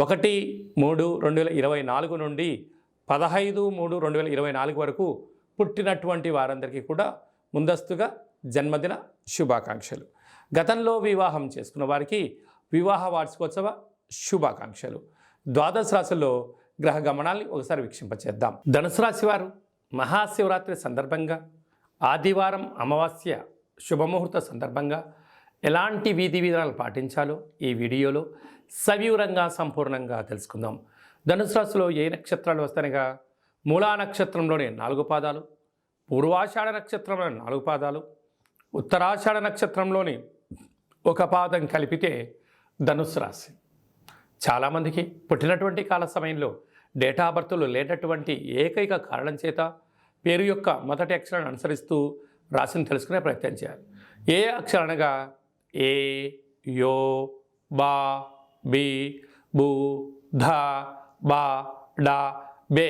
1/3/2024 నుండి 15/3/2024 వరకు పుట్టినటువంటి వారందరికీ కూడా ముందస్తుగా జన్మదిన శుభాకాంక్షలు. గతంలో వివాహం చేసుకున్న వారికి వివాహ వార్షికోత్సవ శుభాకాంక్షలు. ద్వాదశ రాశుల్లో గ్రహ గమనాల్ని ఒకసారి వీక్షింపచేద్దాం. ధనుసు రాశి వారు మహాశివరాత్రి సందర్భంగా ఆదివారం అమావాస్య శుభముహూర్త సందర్భంగా ఎలాంటి విధి విధానాలు పాటించాలో ఈ వీడియోలో సవివరంగా సంపూర్ణంగా తెలుసుకుందాం. ధనుసు రాశిలో ఏ నక్షత్రాలు వస్తాయనగా మూలా నక్షత్రంలోని 4 పాదాలు, పూర్వాషాఢ నక్షత్రంలోని 4 పాదాలు, ఉత్తరాషాఢ నక్షత్రంలోని 1 పాదం కలిపితే ధనుసు రాశి. చాలామందికి పుట్టినటువంటి కాల సమయంలో డేటా బర్త్లు లేనటువంటి ఏకైక కారణం చేత పేరు యొక్క మొదటి అక్షరాన్ని అనుసరిస్తూ రాశిని తెలుసుకునే ప్రయత్నం చేయాలి. ఏ అక్షరం అనగా ఏ, యో, బా, బి, బు, ధ, బా, డా, బే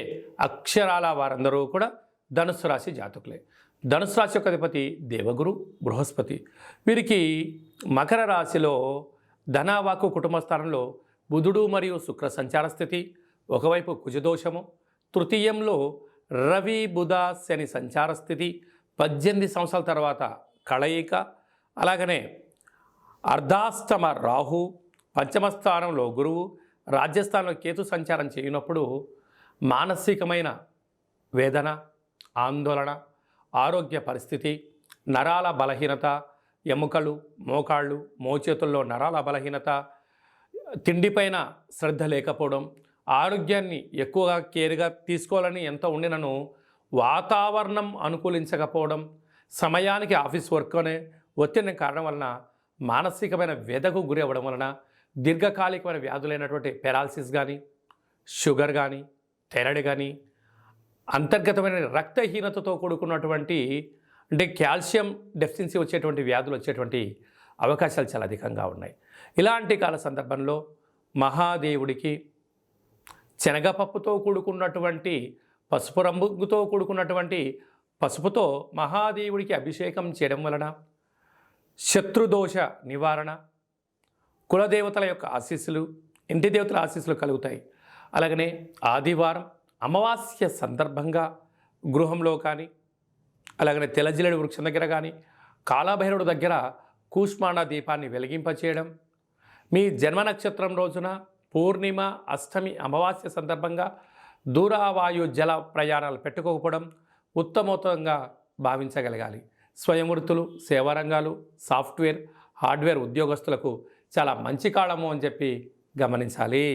అక్షరాల వారందరూ కూడా ధనుస్సు రాశి జాతకులే. ధనుస్సు రాశి యొక్క అధిపతి దేవగురు బృహస్పతి. వీరికి మకర రాశిలో ధనవాకు కుటుంబ స్థానంలో బుధుడు మరియు శుక్ర సంచార స్థితి, ఒకవైపు కుజదోషము, తృతీయంలో రవి బుధ శని సంచార స్థితి, 18 సంవత్సరాల తర్వాత కళయిక, అలాగనే అర్ధాష్టమ రాహు, పంచమ స్థానంలో గురువు, రాజ్యస్థానంలో కేతు సంచారం చేయనప్పుడు మానసికమైన వేదన, ఆందోళన, ఆరోగ్య పరిస్థితి, నరాల బలహీనత, ఎముకలు, మోకాళ్ళు, మోచేతుల్లో నరాల బలహీనత, తిండిపైన శ్రద్ధ లేకపోవడం, ఆరోగ్యాన్ని ఎక్కువగా కేర్గా తీసుకోవాలని ఎంత ఉండినను వాతావరణం అనుకూలించకపోవడం, సమయానికి ఆఫీస్ వర్క్ అనే ఒత్తిడి కారణం వలన మానసికమైన వ్యధకు గురి అవ్వడం వలన దీర్ఘకాలికమైన వ్యాధులైనటువంటి పెరాలసిస్ కానీ, షుగర్ కానీ, థైరాయిడ్ కానీ, అంతర్గతమైన రక్తహీనతతో కూడుకున్నటువంటి అంటే కాల్షియం డెఫిషియన్సీ వచ్చేటువంటి వ్యాధులు వచ్చేటువంటి అవకాశాలు చాలా అధికంగా ఉన్నాయి. ఇలాంటి కాల సందర్భంలో మహాదేవుడికి శనగపప్పుతో కూడుకున్నటువంటి పసుపు రంగుతో కూడుకున్నటువంటి పసుపుతో మహాదేవుడికి అభిషేకం చేయడం వలన శత్రుదోష నివారణ, కులదేవతల యొక్క ఆశీస్సులు, ఇంటి దేవతల ఆశీస్సులు కలుగుతాయి. అలాగనే ఆదివారం అమావాస్య సందర్భంగా గృహంలో కానీ, అలాగనే తెల్లజిల్లడి వృక్షం దగ్గర కానీ, కాలభైరవుడు దగ్గర కూష్మాండ దీపాన్ని వెలిగింపచేయడం, మీ జన్మ నక్షత్రం రోజున పూర్ణిమ, అష్టమి, అమావాస్య సందర్భంగా దూరవాయు జల ప్రయాణాలు పెట్టుకోకపోవడం ఉత్తమోత్తంగా భావించగలగాలి. స్వయం వృత్తులు, సేవారంగాలు, సాఫ్ట్వేర్, హార్డ్వేర్ ఉద్యోగస్తులకు చాలా మంచి కాలము అని చెప్పి గమనించాలి.